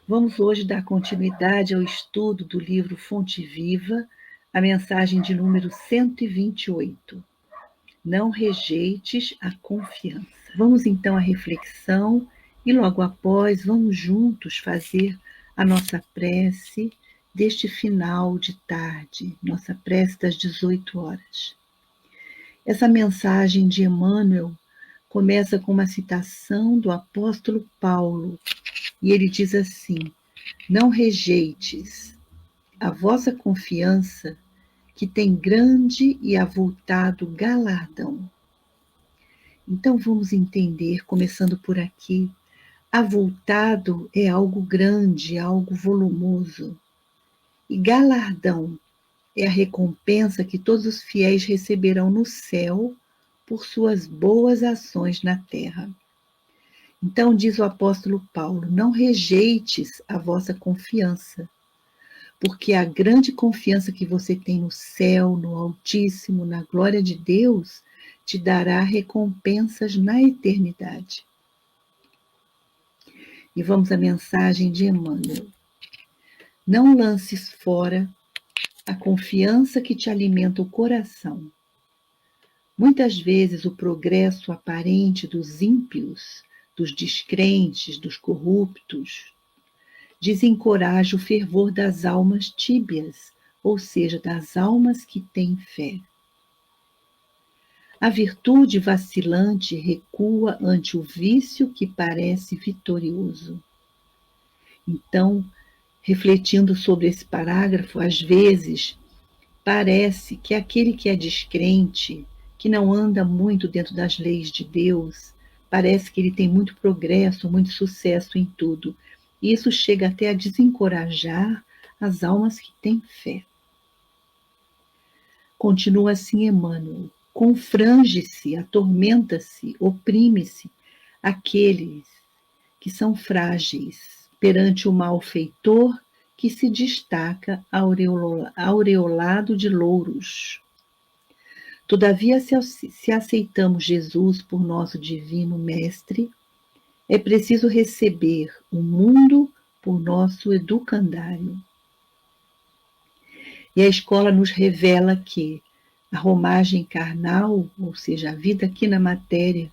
Vamos hoje dar continuidade ao estudo do livro Fonte Viva, a mensagem de número 128. Não rejeites a confiança. Vamos então à reflexão e logo após vamos juntos fazer a nossa prece deste final de tarde, nossa prece das 18 horas. Essa mensagem de Emmanuel começa com uma citação do apóstolo Paulo, e ele diz assim: não rejeites a vossa confiança, que tem grande e avultado galardão. Então vamos entender, começando por aqui, avultado é algo grande, algo volumoso. E galardão é a recompensa que todos os fiéis receberão no céu por suas boas ações na terra. Então diz o apóstolo Paulo: não rejeites a vossa confiança, porque a grande confiança que você tem no céu, no Altíssimo, na glória de Deus, te dará recompensas na eternidade. E vamos à mensagem de Emmanuel. Não lances fora a confiança que te alimenta o coração. Muitas vezes o progresso aparente dos ímpios, dos descrentes, dos corruptos, desencoraja o fervor das almas tíbias, ou seja, das almas que têm fé. A virtude vacilante recua ante o vício que parece vitorioso. Então, refletindo sobre esse parágrafo, às vezes parece que aquele que é descrente, que não anda muito dentro das leis de Deus, parece que ele tem muito progresso, muito sucesso em tudo. E isso chega até a desencorajar as almas que têm fé. Continua assim Emmanuel: confrange-se, atormenta-se, oprime-se aqueles que são frágeis perante o malfeitor que se destaca aureolado de louros. Todavia, se aceitamos Jesus por nosso divino Mestre, é preciso receber o mundo por nosso educandário. E a escola nos revela que a romagem carnal, ou seja, a vida aqui na matéria,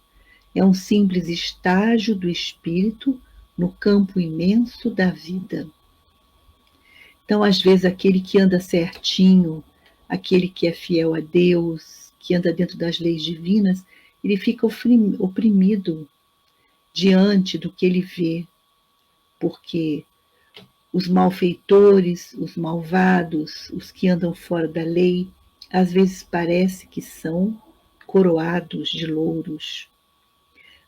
é um simples estágio do espírito no campo imenso da vida. Então, às vezes, aquele que anda certinho, aquele que é fiel a Deus, que anda dentro das leis divinas, ele fica oprimido diante do que ele vê, porque os malfeitores, os malvados, os que andam fora da lei, às vezes parece que são coroados de louros.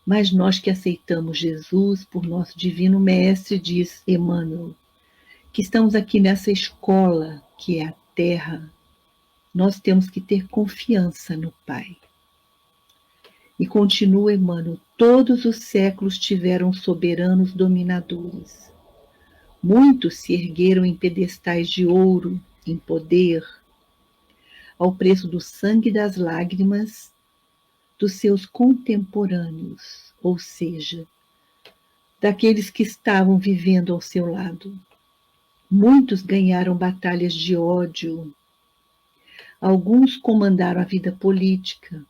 Mas nós que aceitamos Jesus por nosso divino Mestre, diz Emmanuel, que estamos aqui nessa escola que é a terra, nós temos que ter confiança no Pai. E continua Emmanuel: todos os séculos tiveram soberanos dominadores. Muitos se ergueram em pedestais de ouro, em poder, ao preço do sangue e das lágrimas dos seus contemporâneos, ou seja, daqueles que estavam vivendo ao seu lado. Muitos ganharam batalhas de ódio, alguns comandaram a vida política,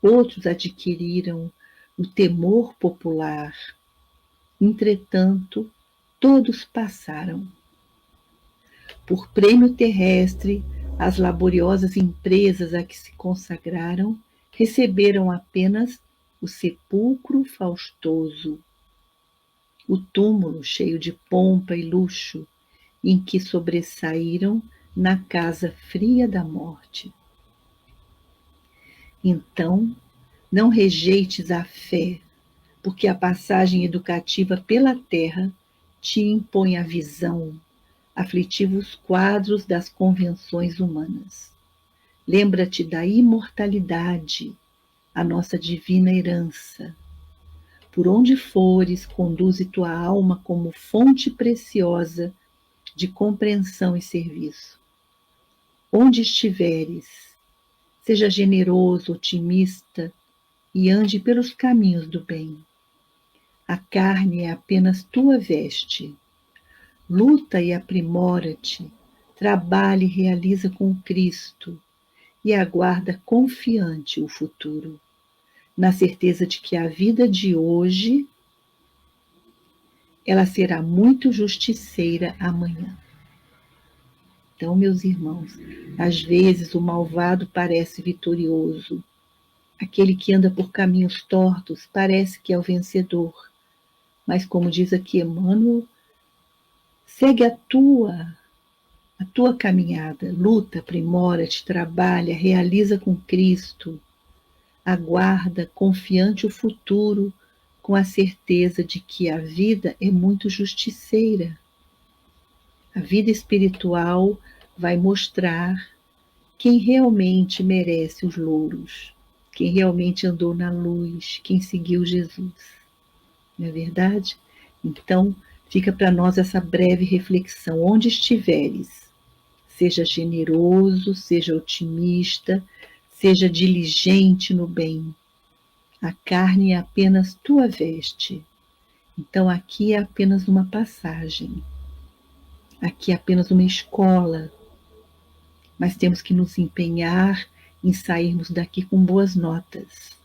outros adquiriram o temor popular. Entretanto, todos passaram. Por prêmio terrestre, as laboriosas empresas a que se consagraram receberam apenas o sepulcro faustoso, o túmulo cheio de pompa e luxo, em que sobressaíram na casa fria da morte. Então, não rejeites a fé, porque a passagem educativa pela terra te impõe a visão, aflitivos quadros das convenções humanas. Lembra-te da imortalidade, a nossa divina herança. Por onde fores, conduze tua alma como fonte preciosa de compreensão e serviço. Onde estiveres, seja generoso, otimista e ande pelos caminhos do bem. A carne é apenas tua veste, Luta e aprimora-te, trabalha e realiza com Cristo, e aguarda confiante o futuro, na certeza de que a vida de hoje, ela será muito justiceira amanhã. Então, meus irmãos, às vezes o malvado parece vitorioso, aquele que anda por caminhos tortos parece que é o vencedor, mas como diz aqui Emmanuel, segue a tua caminhada, luta, aprimora-te, trabalha, realiza com Cristo, aguarda confiante o futuro, com a certeza de que a vida é muito justiceira. A vida espiritual vai mostrar quem realmente merece os louros, quem realmente andou na luz, quem seguiu Jesus. Não é verdade? Então, fica para nós essa breve reflexão. Onde estiveres, seja generoso, seja otimista, seja diligente no bem. A carne é apenas tua veste. Então aqui é apenas uma passagem. Aqui é apenas uma escola. Mas temos que nos empenhar em sairmos daqui com boas notas,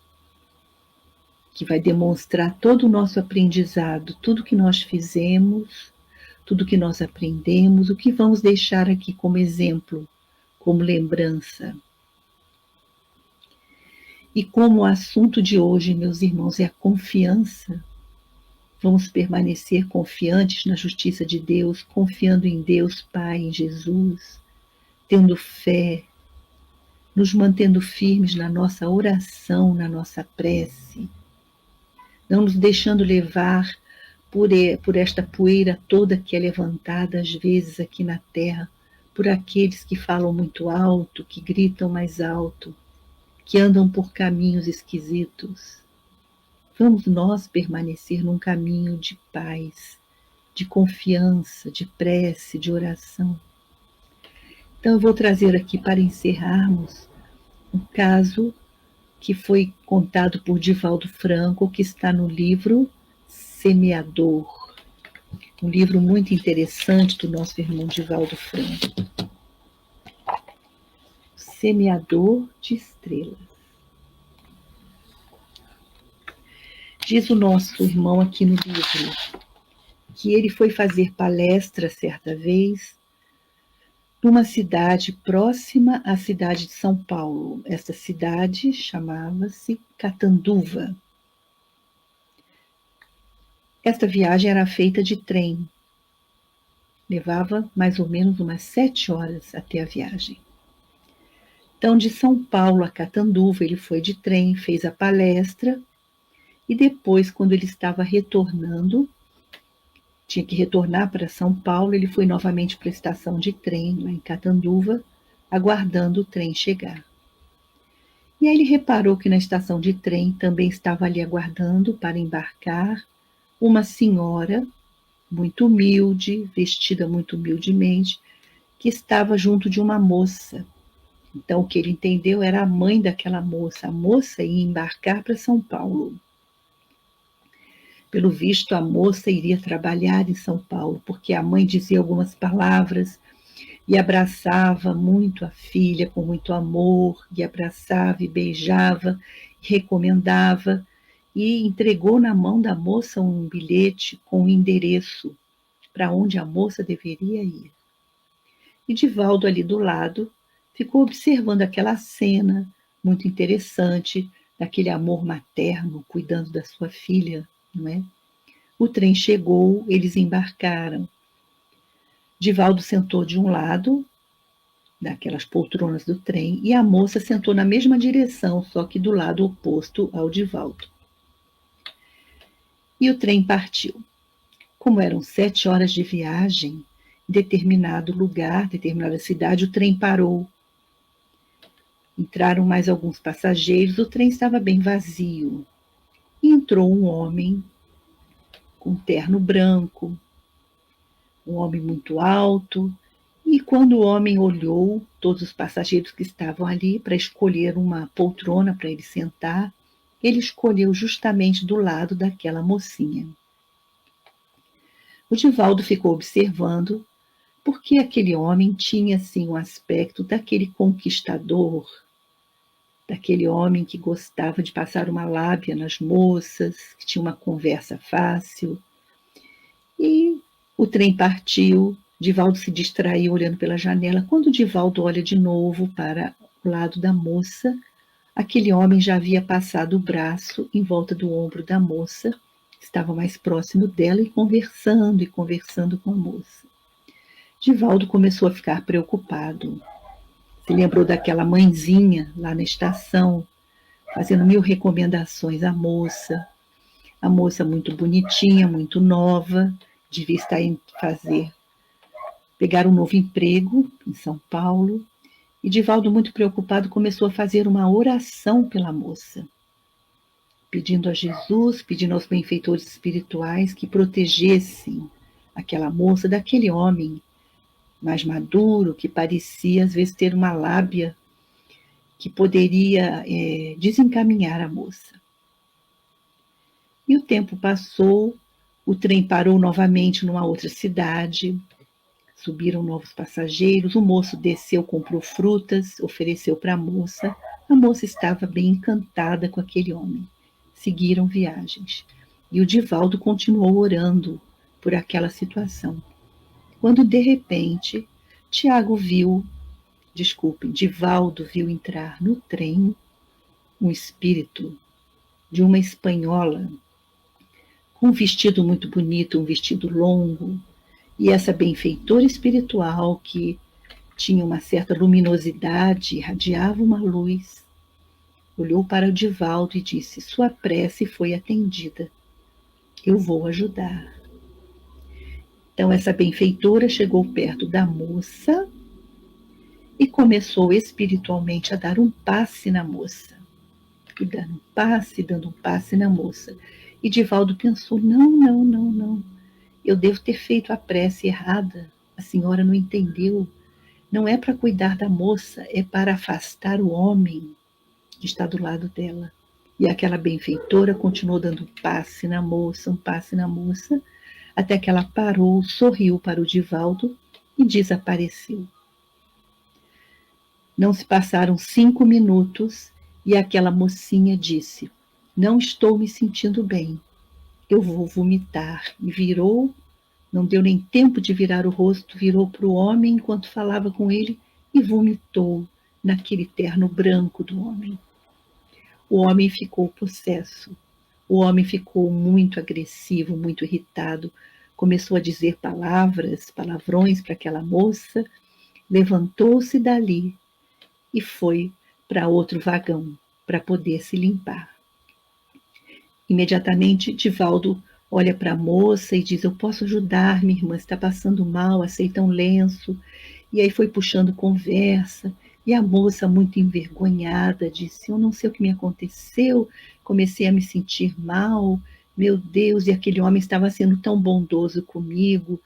que vai demonstrar todo o nosso aprendizado, tudo que nós fizemos, tudo que nós aprendemos, o que vamos deixar aqui como exemplo, como lembrança. E como o assunto de hoje, meus irmãos, é a confiança, vamos permanecer confiantes na justiça de Deus, confiando em Deus Pai, em Jesus, tendo fé, nos mantendo firmes na nossa oração, na nossa prece, não nos deixando levar por esta poeira toda que é levantada às vezes aqui na terra, por aqueles que falam muito alto, que gritam mais alto, que andam por caminhos esquisitos. Vamos nós permanecer num caminho de paz, de confiança, de prece, de oração. Então eu vou trazer aqui para encerrarmos um caso que foi contado por Divaldo Franco, que está no livro Semeador, um livro muito interessante do nosso irmão Divaldo Franco. Semeador de Estrelas. Diz o nosso irmão aqui no livro que ele foi fazer palestra certa vez numa cidade próxima à cidade de São Paulo. Essa cidade chamava-se Catanduva. Esta viagem era feita de trem. Levava mais ou menos umas 7 horas até a viagem. Então, de São Paulo a Catanduva, ele foi de trem, fez a palestra, e depois, quando ele estava retornando, tinha que retornar para São Paulo, ele foi novamente para a estação de trem, lá em Catanduva, aguardando o trem chegar. E aí ele reparou que na estação de trem também estava ali aguardando para embarcar uma senhora muito humilde, vestida muito humildemente, que estava junto de uma moça. Então, o que ele entendeu era a mãe daquela moça. A moça ia embarcar para São Paulo. Pelo visto, a moça iria trabalhar em São Paulo, porque a mãe dizia algumas palavras e abraçava muito a filha com muito amor, e abraçava e beijava, e recomendava, e entregou na mão da moça um bilhete com o endereço para onde a moça deveria ir. E Divaldo, ali do lado, ficou observando aquela cena muito interessante, daquele amor materno, cuidando da sua filha, não é? O trem chegou, eles embarcaram. Divaldo sentou de um lado, daquelas poltronas do trem, e a moça sentou na mesma direção, só que do lado oposto ao Divaldo. E o trem partiu. Como eram 7 horas de viagem, em determinado lugar, determinada cidade, o trem parou. Entraram mais alguns passageiros, o trem estava bem vazio. E entrou um homem com um terno branco, um homem muito alto, e quando o homem olhou todos os passageiros que estavam ali para escolher uma poltrona para ele sentar, ele escolheu justamente do lado daquela mocinha. O Divaldo ficou observando, porque aquele homem tinha assim um aspecto daquele conquistador, daquele homem que gostava de passar uma lábia nas moças, que tinha uma conversa fácil. E o trem partiu, Divaldo se distraiu olhando pela janela. Quando Divaldo olha de novo para o lado da moça, aquele homem já havia passado o braço em volta do ombro da moça, estava mais próximo dela e conversando com a moça. Divaldo começou a ficar preocupado. Se lembrou daquela mãezinha lá na estação, fazendo 1000 recomendações à moça. A moça muito bonitinha, muito nova, devia estar indo pegar um novo emprego em São Paulo. E Divaldo, muito preocupado, começou a fazer uma oração pela moça, pedindo a Jesus, pedindo aos benfeitores espirituais que protegessem aquela moça daquele homem mais maduro, que parecia às vezes ter uma lábia que poderia desencaminhar a moça. E o tempo passou, o trem parou novamente numa outra cidade, subiram novos passageiros, o moço desceu, comprou frutas, ofereceu para a moça estava bem encantada com aquele homem. Seguiram viagens. E o Divaldo continuou orando por aquela situação. Quando de repente, Divaldo viu entrar no trem um espírito de uma espanhola com um vestido muito bonito, um vestido longo, e essa benfeitora espiritual que tinha uma certa luminosidade, irradiava uma luz, olhou para o Divaldo e disse: sua prece foi atendida, eu vou ajudar. Então essa benfeitora chegou perto da moça e começou espiritualmente a dar um passe na moça. E dando um passe na moça. E Divaldo pensou: não. Eu devo ter feito a prece errada. A senhora não entendeu. Não é para cuidar da moça, é para afastar o homem que está do lado dela. E aquela benfeitora continuou dando um passe na moça, até que ela parou, sorriu para o Divaldo e desapareceu. Não se passaram 5 minutos e aquela mocinha disse: não estou me sentindo bem, eu vou vomitar. E virou, não deu nem tempo de virar o rosto, virou para o homem enquanto falava com ele e vomitou naquele terno branco do homem. O homem ficou possesso. O homem ficou muito agressivo, muito irritado. Começou a dizer palavrões para aquela moça. Levantou-se dali e foi para outro vagão para poder se limpar. Imediatamente, Divaldo olha para a moça e diz: eu posso ajudar, minha irmã está passando mal, aceita um lenço. E aí foi puxando conversa. E a moça, muito envergonhada, disse: eu não sei o que me aconteceu, comecei a me sentir mal, meu Deus, e aquele homem estava sendo tão bondoso comigo.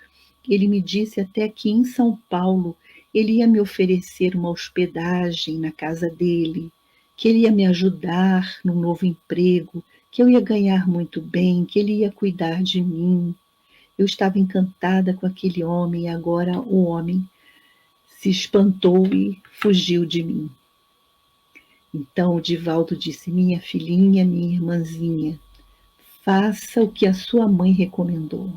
Ele me disse até que em São Paulo ele ia me oferecer uma hospedagem na casa dele, que ele ia me ajudar num novo emprego, que eu ia ganhar muito bem, que ele ia cuidar de mim. Eu estava encantada com aquele homem e agora o homem se espantou e fugiu de mim. Então o Divaldo disse: minha filhinha, minha irmãzinha, faça o que a sua mãe recomendou.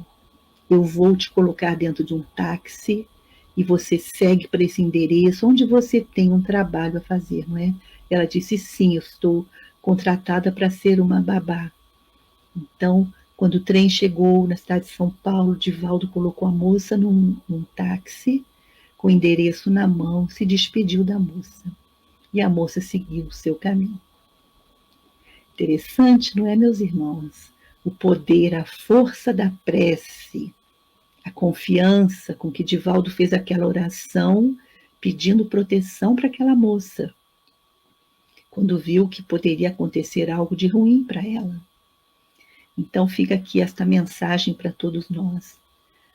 Eu vou te colocar dentro de um táxi e você segue para esse endereço onde você tem um trabalho a fazer, não é? Ela disse: sim, eu estou contratada para ser uma babá. Então, quando o trem chegou na cidade de São Paulo, Divaldo colocou a moça num táxi, com o endereço na mão, se despediu da moça. E a moça seguiu o seu caminho. Interessante, não é, meus irmãos? O poder, a força da prece, a confiança com que Divaldo fez aquela oração, pedindo proteção para aquela moça, quando viu que poderia acontecer algo de ruim para ela. Então fica aqui esta mensagem para todos nós.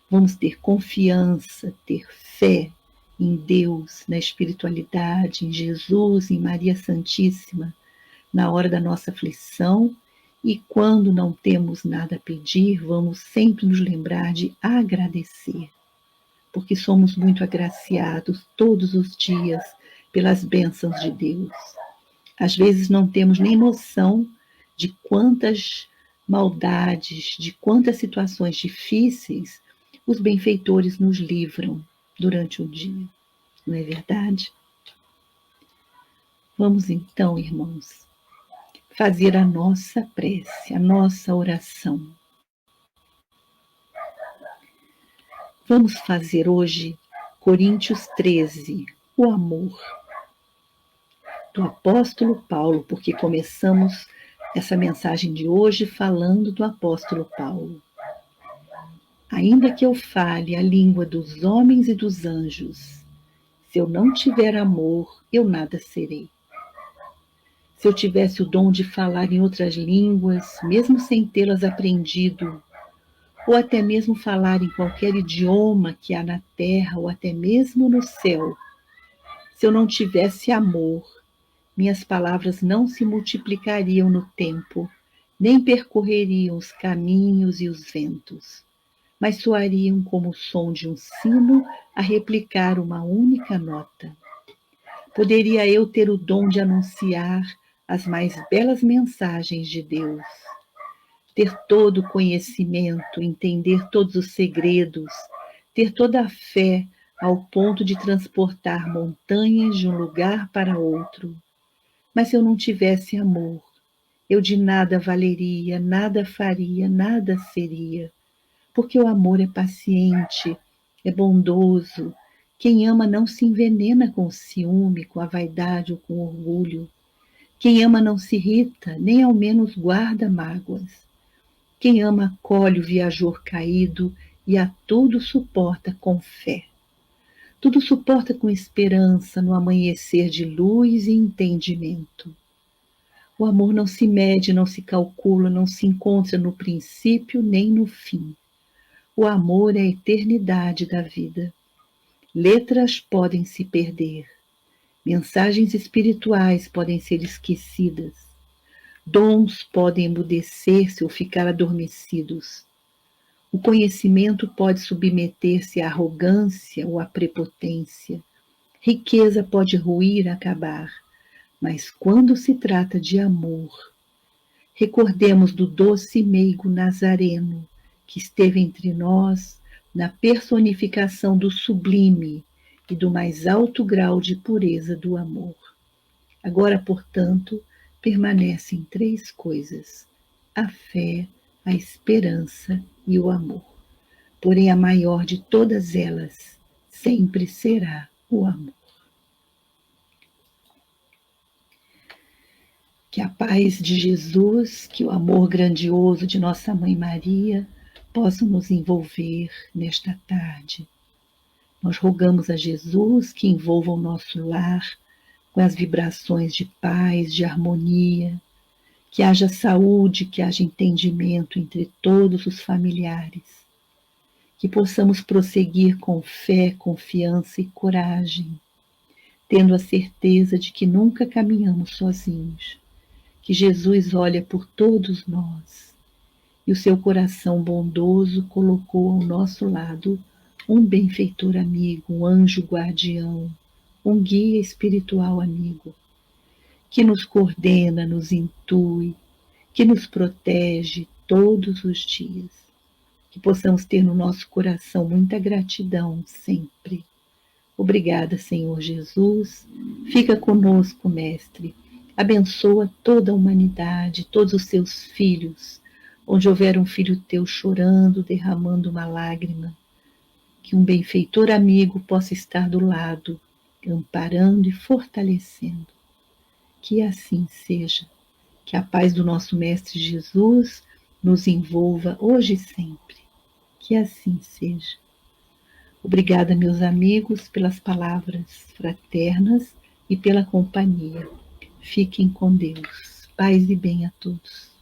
Vamos ter confiança, ter fé em Deus, na espiritualidade, em Jesus, em Maria Santíssima, na hora da nossa aflição, E quando não temos nada a pedir, vamos sempre nos lembrar de agradecer, porque somos muito agraciados todos os dias pelas bênçãos de Deus. Às vezes não temos nem noção de quantas maldades, de quantas situações difíceis os benfeitores nos livram durante o dia. Não é verdade? Vamos então, irmãos, fazer a nossa prece, a nossa oração. Vamos fazer hoje Coríntios 13, o amor, do apóstolo Paulo, porque começamos essa mensagem de hoje falando do apóstolo Paulo. Ainda que eu fale a língua dos homens e dos anjos, se eu não tiver amor, eu nada serei. Se eu tivesse o dom de falar em outras línguas, mesmo sem tê-las aprendido, ou até mesmo falar em qualquer idioma que há na terra, ou até mesmo no céu, se eu não tivesse amor, minhas palavras não se multiplicariam no tempo, nem percorreriam os caminhos e os ventos, mas soariam como o som de um sino a replicar uma única nota. Poderia eu ter o dom de anunciar as mais belas mensagens de Deus, ter todo o conhecimento, entender todos os segredos, ter toda a fé ao ponto de transportar montanhas de um lugar para outro. Mas se eu não tivesse amor, eu de nada valeria, nada faria, nada seria, porque o amor é paciente, é bondoso. Quem ama não se envenena com o ciúme, com a vaidade ou com o orgulho. Quem ama não se irrita, nem ao menos guarda mágoas. Quem ama acolhe o viajor caído e a tudo suporta com fé. Tudo suporta com esperança no amanhecer de luz e entendimento. O amor não se mede, não se calcula, não se encontra no princípio nem no fim. O amor é a eternidade da vida. Letras podem se perder. Mensagens espirituais podem ser esquecidas. Dons podem emudecer-se ou ficar adormecidos. O conhecimento pode submeter-se à arrogância ou à prepotência. Riqueza pode ruir, acabar. Mas quando se trata de amor, recordemos do doce e meigo Nazareno, que esteve entre nós na personificação do sublime e do mais alto grau de pureza do amor. Agora, portanto, permanecem três coisas: a fé, a esperança e o amor. Porém, a maior de todas elas sempre será o amor. Que a paz de Jesus, que o amor grandioso de nossa Mãe Maria possam nos envolver nesta tarde. Nós rogamos a Jesus que envolva o nosso lar com as vibrações de paz, de harmonia, que haja saúde, que haja entendimento entre todos os familiares, que possamos prosseguir com fé, confiança e coragem, tendo a certeza de que nunca caminhamos sozinhos, que Jesus olha por todos nós e o seu coração bondoso colocou ao nosso lado um benfeitor amigo, um anjo guardião, um guia espiritual amigo, que nos coordena, nos intui, que nos protege todos os dias. Que possamos ter no nosso coração muita gratidão sempre. Obrigada, Senhor Jesus. Fica conosco, Mestre. Abençoa toda a humanidade, todos os seus filhos. Onde houver um filho teu chorando, derramando uma lágrima, que um benfeitor amigo possa estar do lado, amparando e fortalecendo. Que assim seja. Que a paz do nosso Mestre Jesus nos envolva hoje e sempre. Que assim seja. Obrigada, meus amigos, pelas palavras fraternas e pela companhia. Fiquem com Deus. Paz e bem a todos.